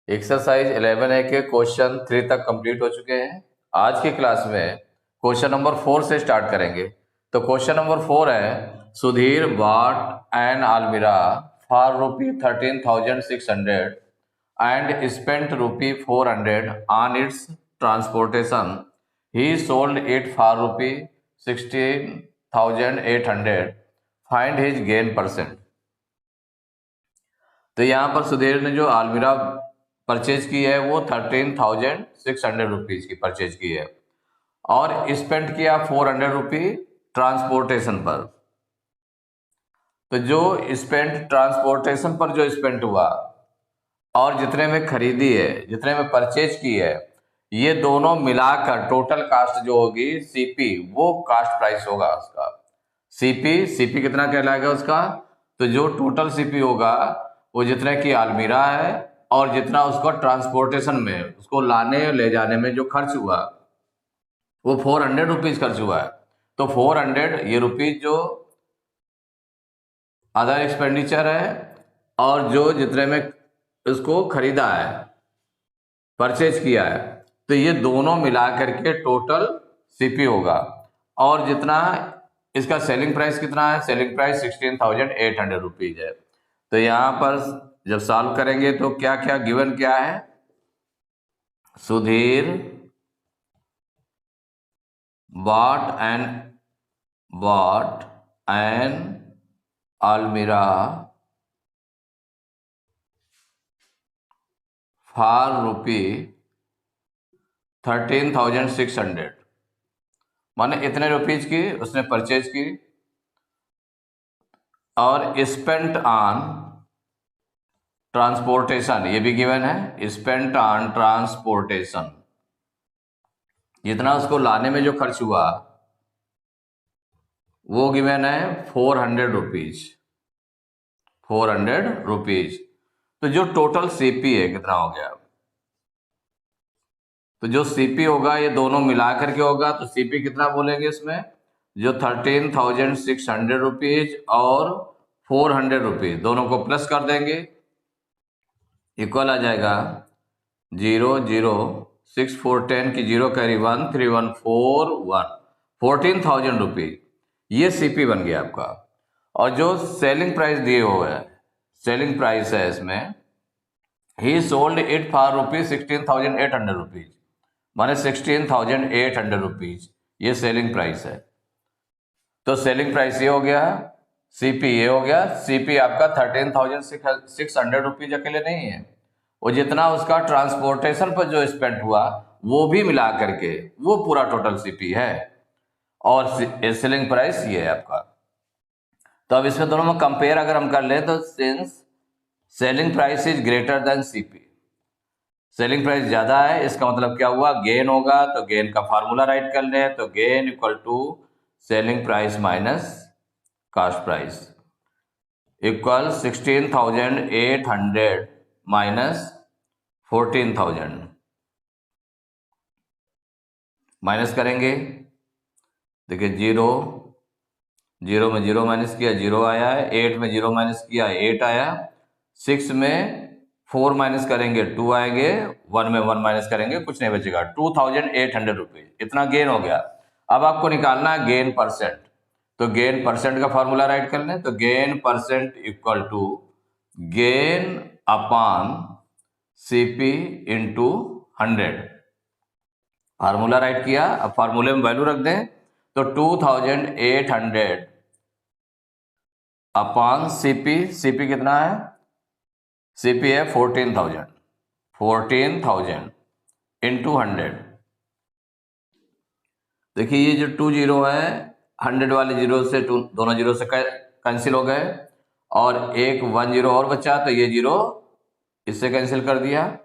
Exercise 11A के question 3 तक complete हो चुके हैं। आज की क्लास में क्वेश्चन नंबर 4 से स्टार्ट करेंगे। तो क्वेश्चन नंबर 4 है, सुधीर बॉट एन अलमीरा for ₹13,600 and spent ₹400 on it's transportation. He sold it for ₹16,800। Find his gain percent. तो यहाँ पर सुधीर ने जो अलमीरा परचेज की है वो 13,600 रुपीज की परचेज की है और स्पेंड किया 400 रुपी ट्रांसपोर्टेशन पर। तो जो स्पेंड ट्रांसपोर्टेशन पर जो स्पेंड हुआ और जितने में खरीदी है, जितने में परचेज की है, ये दोनों मिलाकर टोटल कास्ट जो होगी सीपी, वो कास्ट प्राइस होगा उसका। सीपी कितना कहलाएगा उसका? तो जो टोटल सीपी होगा वो जितने की अलमीरा है और जितना उसको ट्रांसपोर्टेशन में, उसको लाने ले जाने में जो खर्च हुआ वो 400 रुपीज खर्च हुआ है। तो 400 ये रुपीज जो अदर एक्सपेंडिचर है और जो जितने में उसको खरीदा है, परचेज किया है, तो ये दोनों मिला करके टोटल सीपी होगा। और जितना इसका सेलिंग प्राइस कितना है? सेलिंग प्राइस 16,800 रुपीज है। तो यहां पर जब सॉल्व करेंगे तो क्या क्या गिवन क्या है? Sudhir bought an almirah for ₹13,600, माने इतने रुपीज की उसने परचेज की। और स्पेंट ऑन ट्रांसपोर्टेशन, ये भी गिवन है, स्पेंट ऑन ट्रांसपोर्टेशन, जितना उसको लाने में जो खर्च हुआ वो गिवन है 400 रुपीज। 400 रुपीज। तो जो टोटल सीपी है कितना हो गया? तो जो सीपी होगा ये दोनों मिलाकर के होगा, तो सीपी कितना बोलेंगे इसमें? जो 13,600 रुपीज और 400 रुपीज दोनों को प्लस कर देंगे, इक्वल आ जाएगा 0 0 6 4 10 की 0 कैरी 1 3 1 4 1 14,000 रुपीज, ये सीपी बन गया आपका। और जो सेलिंग प्राइस दिए हुए है, सेलिंग प्राइस है इसमें, ही सोल्ड इट फॉर ₹16,800 रुपीज, माने 16,800 रुपीज, ये सेलिंग प्राइस है। तो सेलिंग प्राइस ये हो गया, सीपी ये हो गया। सीपी आपका 13,600 रुपीज अकेले नहीं है, वो जितना उसका ट्रांसपोर्टेशन पर जो स्पेंड हुआ वो भी मिला करके वो पूरा टोटल सीपी है। और सेलिंग प्राइस ये है आपका। तो अब इसमें दोनों में कंपेयर अगर हम कर लें तो since selling price is greater than CP, selling price ज्यादा है, इसका मतलब क्या हुआ? गेन होगा। तो गेन का फार्मूला राइट कर लें, तो gain equal to selling price minus cost price equal 16,800 minus 14,000। Minus करेंगे, देखिए 0 0 में 0 माइनस किया 0 आया है, 8 में 0 माइनस किया 8 आया, 6 में 4 माइनस करेंगे 2 आएंगे, 1 में 1 माइनस करेंगे कुछ नहीं बचेगा, 2,800 रुपीज इतना गेन हो गया। अब आपको निकालना है गेन परसेंट। तो गेन परसेंट का फॉर्मूला राइट कर लें, तो gain percent equal to gain upon CP into 100। Formula write किया, अब फार्मूले में वैल्यू रख दें, तो 2,800 अपॉन सीपी, सीपी कितना है? सीपी है 14,000, 14,000 इंटू 100। देखिए ये जो 2 जीरो है, 100 वाले जीरो से दोनों जीरो से कैंसिल हो गए, और एक 1 जीरो और बचा, तो ये जीरो इससे कैंसिल कर दिया।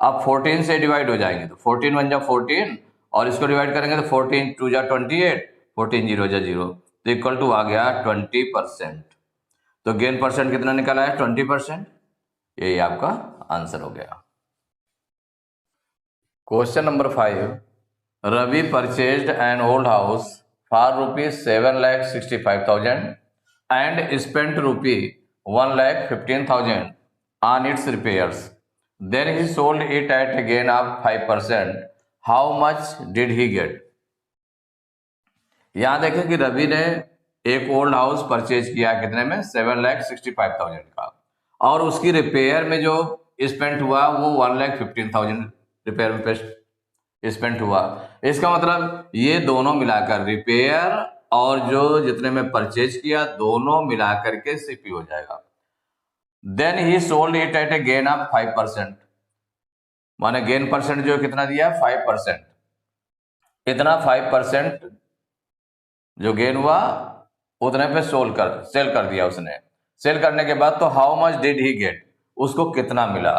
अब 14 से डिवाइड हो जाएंगे, तो 14 1 जा 14, और इसको डिवाइड करेंगे तो 14 2 जा 28, 14 0 जा 0, तो इक्वल टू आ गया 20%। तो गेन परसेंट कितना निकला है? 20%। यही आपका आंसर हो गया। Question number 5, Ravi purchased an old house for ₹7,65,000 and spent ₹1,15,000 on its repairs. Then he sold it at a gain of 5%, how much did he get. यहां देखें कि रवि ने एक ओल्ड हाउस परचेज किया कितने में, 7,65,000 का, और उसकी रिपेयर में जो स्पेंट हुआ वो 1,15,000 रिपेयर में स्पेंट हुआ। इसका मतलब ये दोनों मिलाकर रिपेयर और जो जितने में परचेज किया दोनों मिलाकर के सीपी हो जाएगा। Then he sold it at a gain of 5%, माने गेन परसेंट जो कितना दिया 5%, इतना 5% जो गेन हुआ उतने पे सेल कर दिया उसने। सेल करने के बाद तो how much did he get, उसको कितना मिला,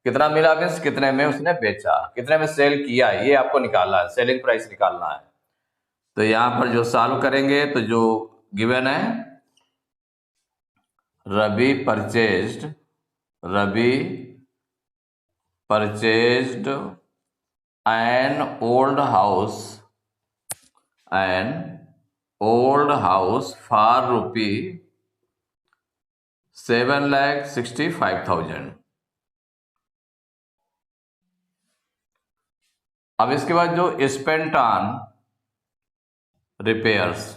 कितना मिला मीन्स कितने में उसने बेचा, कितने में सेल किया, ये आपको निकालना है, सेलिंग प्राइस निकालना है। तो यहां पर जो सॉल्व करेंगे तो जो गिवन है, Ravi purchased an old house for rupee 7,65,000। अब इसके बाद जो स्पेंट ऑन रिपेयर्स,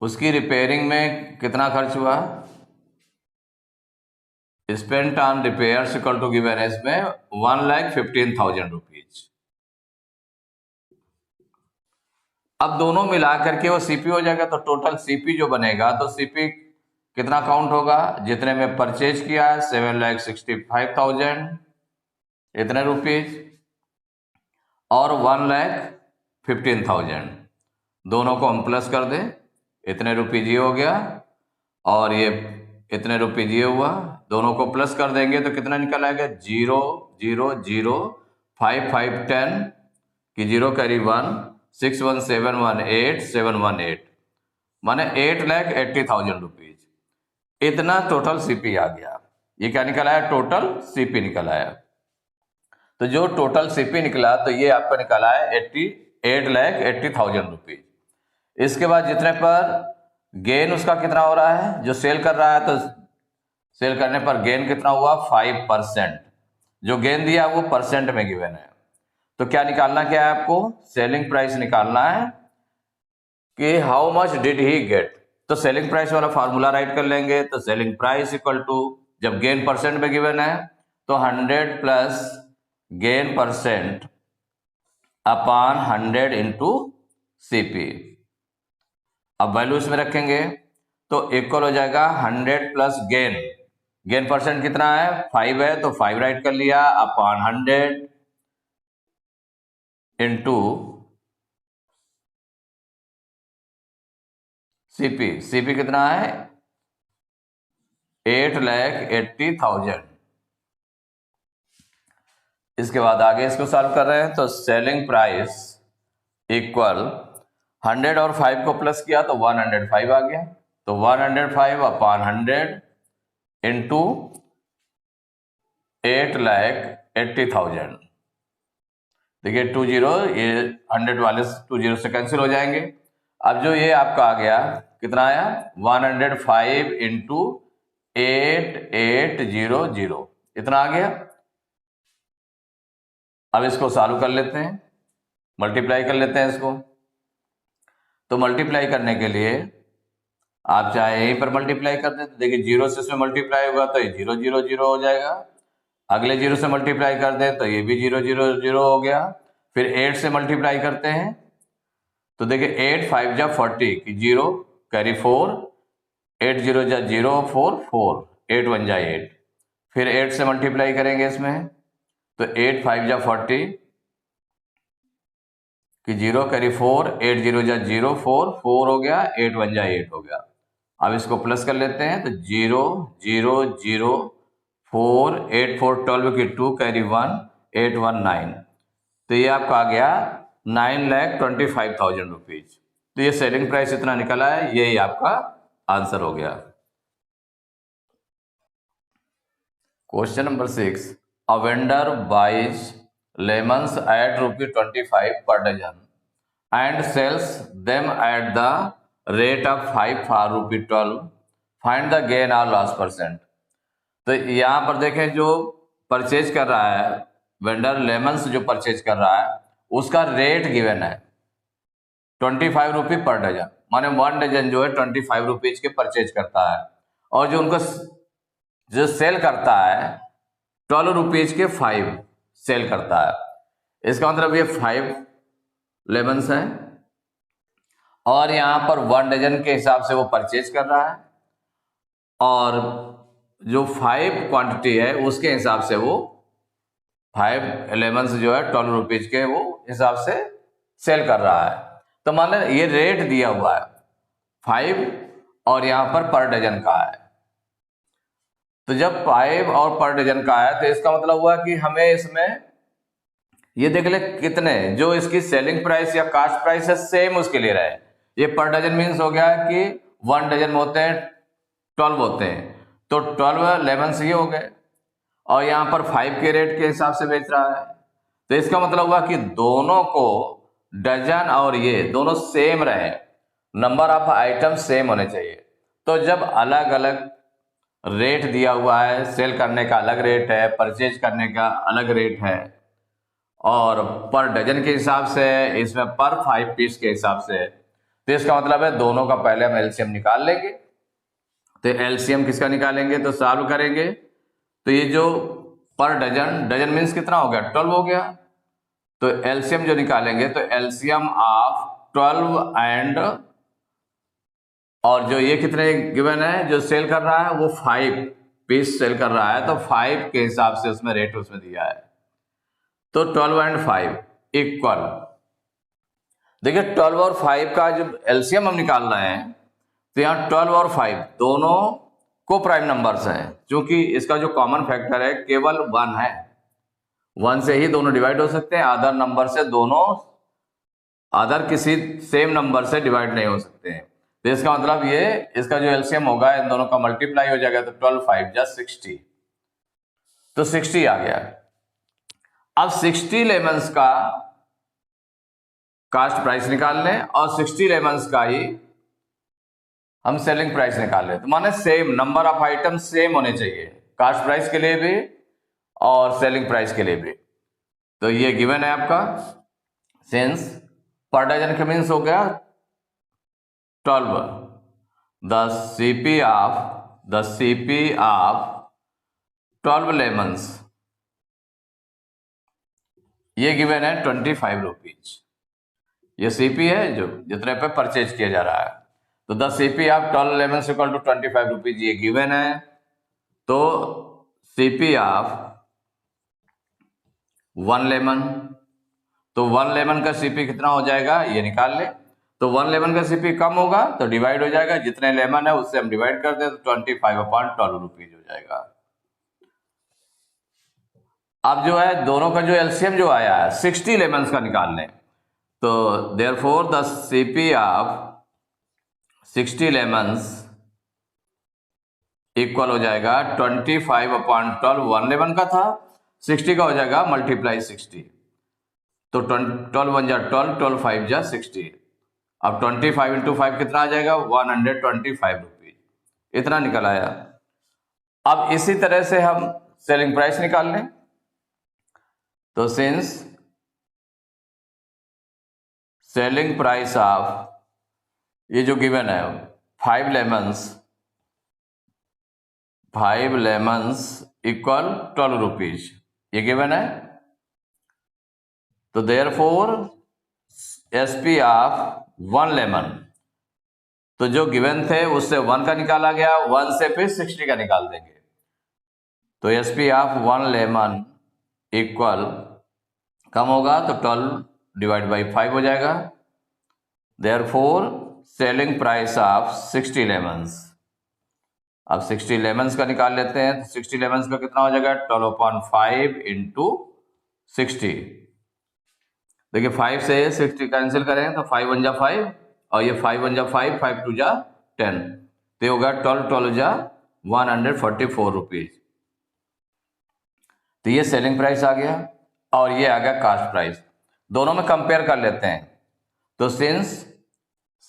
उसकी रिपेयरिंग में कितना खर्च हुआ, spent on repairs equal to given है इसमें 1,15,000 रुपीज। अब दोनों मिला करके वो सीपी हो जाएगा, तो टोटल सीपी जो बनेगा तो सीपी कितना काउंट होगा, जितने में परचेज किया 7,65,000 इतने रुपीज और 1,15,000, दोनों को हम प्लस कर दें, इतने रुपीज ये हो गया और ये इतने रुपीज ये हुआ, दोनों को प्लस कर देंगे तो कितना निकल आएगा 0 0 0 5 5 10 की 0 कैरी 1 6 1 7 1 8 7 1 8, माने 8,80,000 रुपीज, इतना टोटल सीपी आ गया। ये क्या निकल आया, टोटल सीपी निकल आया। तो जो टोटल सीपी निकला तो ये आपका निकला है 8,80,000 रुपीज। इसके बाद जितने पर गेन उसका कितना हो रहा है, जो सेल कर रहा है तो सेल करने पर गेन कितना हुआ 5%, जो गेन दिया वो परसेंट में गिवन है। तो क्या निकालना क्या है आपको, सेलिंग प्राइस निकालना है कि how much did he get. तो सेलिंग प्राइस वाला फार्मूला राइट कर लेंगे, तो सेलिंग प्राइस इक्वल टू, जब गेन परसेंट में गिवन है तो 100 plus gain percent upon 100 into CP. अब वैल्यू इसमें रखेंगे तो इक्वल हो जाएगा 100 प्लस गेन परसेंट कितना है 5 है तो 5 राइट कर लिया अपॉन 100 इंटू सीपी कितना है 8,80,000। इसके बाद आगे इसको सॉल्व कर रहे हैं तो सेलिंग प्राइस इक्वल 100 और 5 को प्लस किया तो 105 आ गया, तो 105 अपॉन 100 इंटू 8,80,000। देखिए 20 ये 100 वाले 20 से कैंसिल हो जाएंगे। अब जो ये आपका आ गया कितना आया 105 इंटू 8,800 इतना आ गया। अब इसको सॉल्व कर लेते हैं, मल्टीप्लाई कर लेते हैं इसको। तो मल्टीप्लाई करने के लिए आप चाहे यहीं पर मल्टीप्लाई कर दें तो देखिए 0 से इसमें मल्टीप्लाई होगा तो ये 0 0 0 हो जाएगा, अगले 0 से मल्टीप्लाई कर दें तो ये भी 0 0 0 हो गया, फिर 8 से मल्टीप्लाई करते हैं तो देखिए 8 5 जा 40 की 0 कैरी 4 8 0 जा 0 4 4 8 1 जा 8, फिर 8 से मल्टीप्लाई करेंगे इसमें तो 8 5 जा 40 कि 0 कैरी 4 8 0 जा 0 4 4 हो गया, 8 1 जा 8 हो गया। अब इसको प्लस कर लेते हैं तो 0 0 0 4 8 4 12 की 2 कैरी 1 8 1 9, तो ये आपका आ गया 9,25,000 रुपीज। तो ये सेलिंग प्राइस इतना निकला है, यही आपका आंसर हो गया। Question number 6, a vendor buys lemons at ₹25 per dozen and sells them at the rate of 5 for ₹12. Find the gain or loss percent। तो यहाँ पर देखें जो परचेज कर रहा है, वेंडर लेमन्स जो परचेज कर रहा है उसका रेट गिवन है 25 रुपये पर डजन, माने 1 डजन जो है 25 रुपीज के परचेज करता है, और जो उनको जो सेल करता है 12 रुपीज के 5 सेल करता है। इसका मतलब ये 5 लेमन्स हैं और यहाँ पर 1 डजन के हिसाब से वो परचेज कर रहा है, और जो 5 क्वांटिटी है उसके हिसाब से वो 5 लेमन्स जो है 12 रुपीज के वो हिसाब से सेल कर रहा है। तो मान लें ये रेट दिया हुआ है 5 और यहाँ पर डजन का है, तो जब 5 और पर डजन का है तो इसका मतलब हुआ कि हमें इसमें ये देख ले कितने जो इसकी सेलिंग प्राइस या कास्ट प्राइस है सेम उसके लिए रहे। ये पर डजन मीन्स हो गया कि 1 डजन में होते हैं 12 होते हैं, तो 12 लेमन्स ये हो गए, और यहाँ पर 5 के रेट के हिसाब से बेच रहा है। तो इसका मतलब हुआ कि दोनों को डजन और ये दोनों सेम रहे, नंबर ऑफ आइटम सेम होने चाहिए। तो जब अलग अलग रेट दिया हुआ है, सेल करने का अलग रेट है, परचेज करने का अलग रेट है, और पर डजन के हिसाब से इसमें पर 5 पीस के हिसाब से, तो इसका मतलब है दोनों का पहले हम एलसीएम निकाल लेंगे। तो एलसीएम किसका निकालेंगे, तो सॉल्व करेंगे, तो ये जो पर डजन, डजन मीन्स कितना हो गया 12 हो गया, तो एलसीएम जो निकालेंगे तो एलसीएम ऑफ 12 एंड, और जो ये कितने गिवन है जो सेल कर रहा है वो 5 पीस सेल कर रहा है, तो 5 के हिसाब से उसमें रेट उसमें दिया है, तो 12 एंड 5 इक्वल। देखिए 12 और 5 का जो एलसीएम हम निकाल रहे हैं तो यहाँ 12 और 5 दोनों को प्राइम नंबर्स हैं, क्योंकि इसका जो कॉमन फैक्टर है केवल 1 है, 1 से ही दोनों डिवाइड हो सकते हैं, अदर नंबर से दोनों अदर किसी सेम नंबर से डिवाइड नहीं हो सकते हैं। तो इसका मतलब ये इसका जो एलसीएम होगा इन दोनों का मल्टीप्लाई हो जाएगा, तो 12 5 जा 60, तो 60 आ गया। अब 60 लेमन्स का कास्ट प्राइस निकाल लें और 60 लेमन्स का ही हम सेलिंग प्राइस निकाल लें, तो माने same number of item same होने चाहिए कास्ट प्राइस के लिए भी और सेलिंग प्राइस के लिए भी। तो ये गिवन है आपका, सिंस पर डजन के मीन्स हो गया 12, द सीपी ऑफ 12 लेमन्स, ये गिवन है 25 रुपीज, ये सीपी है जो जितने पे परचेज किया जा रहा है, तो the CP of 12 lemons equal to 25 rupees, ये गिवन है। तो सीपी ऑफ 1 लेमन, तो 1 लेमन का सीपी कितना हो जाएगा ये निकाल ले, तो 1 लेमन का सीपी कम होगा तो डिवाइड हो जाएगा, जितने लेमन है उससे हम डिवाइड कर दें तो 25/12 रुपीज हो जाएगा। अब जो है दोनों का जो एलसीएम जो आया है 60 लेमन्स का निकाल लें, तो therefore the CP of 60 lemons equal हो जाएगा 25/12, 1 लेमन का था 60 का हो जाएगा मल्टीप्लाई 60, तो 12 1 जा 12, 12 5 जा 60, अब 25 इंटू 5 कितना आ जाएगा 125 रुपीज, इतना निकल आया। अब इसी तरह से हम सेलिंग प्राइस निकाल लें, तो सिंस सेलिंग प्राइस ऑफ ये जो गिवन है 5 लेमन्स इक्वल 12 रुपीज, ये गिवन है, तो देयरफॉर एसपी ऑफ 1 लेमन, तो जो गिवन थे उससे 1 का निकाला गया, 1 से फिर 60 का निकाल देंगे, तो एसपी ऑफ 1 लेमन इक्वल कम होगा तो 12 डिवाइड बाई 5 हो जाएगा, therefore selling price of 60 lemons. अब 60 लेमन्स का निकाल लेते हैं, तो 60 लेमन्स का कितना हो जाएगा 12/5 इंटू 60, देखिए 5 से 60 कैंसिल करें तो 5 1 जा 5 और ये 5 1 जा 5, 5 2 जा 10, तो ये होगा 12 12 जा 144 रुपीज, तो ये सेलिंग प्राइस आ गया और ये आ गया कास्ट प्राइस। दोनों में कंपेयर कर लेते हैं, तो since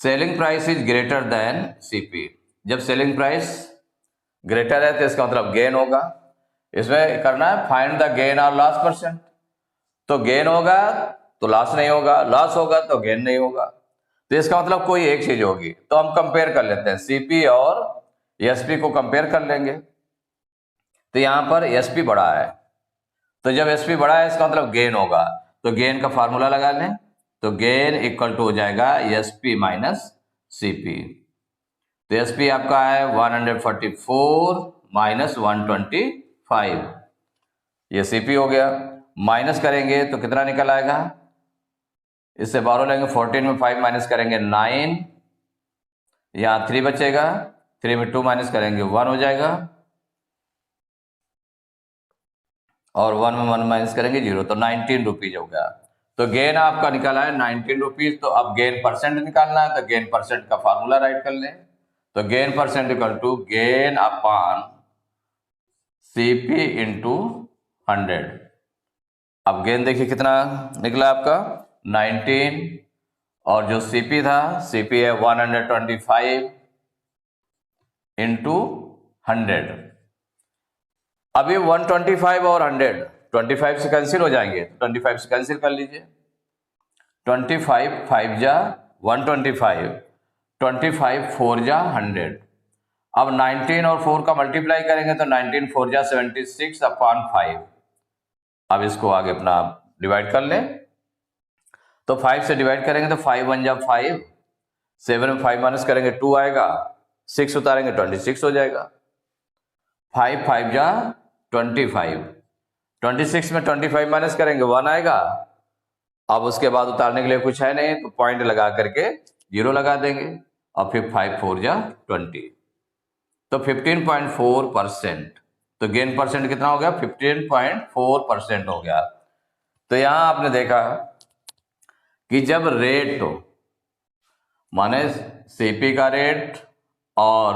selling price is greater than CP, जब सेलिंग प्राइस ग्रेटर है तो इसका मतलब गेन होगा, इसमें करना है फाइंड द गेन और लॉस परसेंट। तो गेन होगा तो लॉस नहीं होगा, लॉस होगा तो गेन नहीं होगा। तो इसका मतलब कोई एक चीज होगी। तो हम कंपेयर कर लेते हैं, सीपी और एसपी को कंपेयर कर लेंगे। तो यहां पर एसपी बड़ा है, तो जब एसपी बड़ा है इसका मतलब गेन होगा। तो गेन का फॉर्मूला लगा लें, तो गेन इक्वल टू हो जाएगा एसपी माइनस सीपी। तो एसपी आपका है 144 माइनस 125, ये सीपी हो गया। माइनस करेंगे तो कितना निकल आएगा, इससे 12 लेंगे, 14 में 5 माइनस करेंगे 9, यहाँ 3 बचेगा, 3 में 2 माइनस करेंगे 1 हो जाएगा, और 1 में 1 माइनस करेंगे 0, तो 19 रुपीज हो गया। तो गेन आपका निकला है 19 रुपीज। तो अब गेन परसेंट निकालना है, तो गेन परसेंट का फार्मूला राइट कर लें। तो gain percent equal to gain upon CP into 100। अब गेन देखिए कितना निकला आपका 19, और जो सीपी था, सीपी है 125 इंटू 100। अभी 125 और 100 25 से कैंसिल हो जाएंगे, तो 25 से कैंसिल कर लीजिए। 25 5 जा 125, 25 4 जा 100। अब 19 और 4 का मल्टीप्लाई करेंगे तो 19 4 जा 76 अपॉन 5। अब इसको आगे अपना डिवाइड कर लें, तो 5 से डिवाइड करेंगे तो 5 1 जा 5, 7 में 5 माइनस करेंगे 2 आएगा, 6 उतारेंगे 26 हो जाएगा। 5 5 जा 25, 26 में 25 माइनस करेंगे 1 आएगा। अब उसके बाद उतारने के लिए कुछ है नहीं, तो पॉइंट लगा करके 0 लगा देंगे, और फिर 5 4 जा 20, तो 15.4%। तो गेन परसेंट कितना हो गया, 15.4% हो गया। तो यहां आपने देखा कि जब रेट हो, माने सीपी का रेट और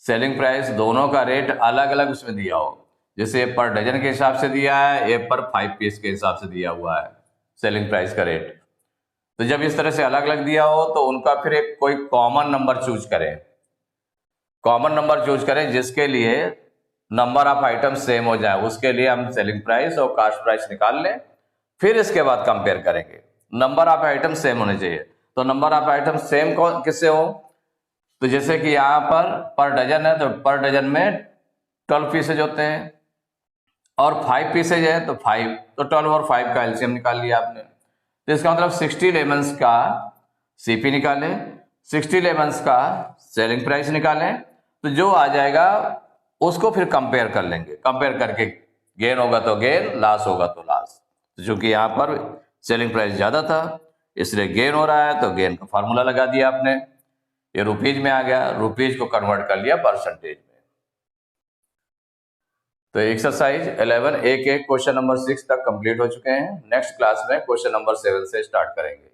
सेलिंग प्राइस दोनों का रेट अलग अलग उसमें दिया हो, जैसे पर डजन के हिसाब से दिया है, ये पर 5 पीस के हिसाब से दिया हुआ है सेलिंग प्राइस का रेट। तो जब इस तरह से अलग अलग दिया हो तो उनका फिर एक कोई कॉमन नंबर चूज करें, कॉमन नंबर चूज करें जिसके लिए नंबर ऑफ आइटम सेम हो जाए, उसके लिए हम सेलिंग प्राइस और कास्ट प्राइस निकाल लें, फिर इसके बाद कंपेयर करेंगे। नंबर ऑफ आइटम सेम होने चाहिए। तो नंबर ऑफ आइटम सेम किससे हो, तो जैसे कि यहाँ पर डजन है तो पर डजन में 12 पीसेज होते हैं, और 5 पीसेज है तो 5, तो 12 और 5 का एलसीएम निकाल लिया आपने। तो इसका मतलब 60 लेमन्स का सीपी निकालें, 60 लेमन्स का सेलिंग प्राइस निकालें, तो जो आ जाएगा उसको फिर कंपेयर कर लेंगे। कंपेयर करके गेन होगा तो गेन, लॉस होगा तो लॉस। तो चूंकि यहाँ पर सेलिंग प्राइस ज्यादा था इसलिए गेन हो रहा है, तो गेन का फार्मूला लगा दिया आपने, ये रुपीज में आ गया, रुपीज को कन्वर्ट कर लिया परसेंटेज में। तो एक्सरसाइज 11 एक क्वेश्चन नंबर 6 तक कंप्लीट हो चुके हैं। नेक्स्ट क्लास में क्वेश्चन नंबर 7 से स्टार्ट करेंगे।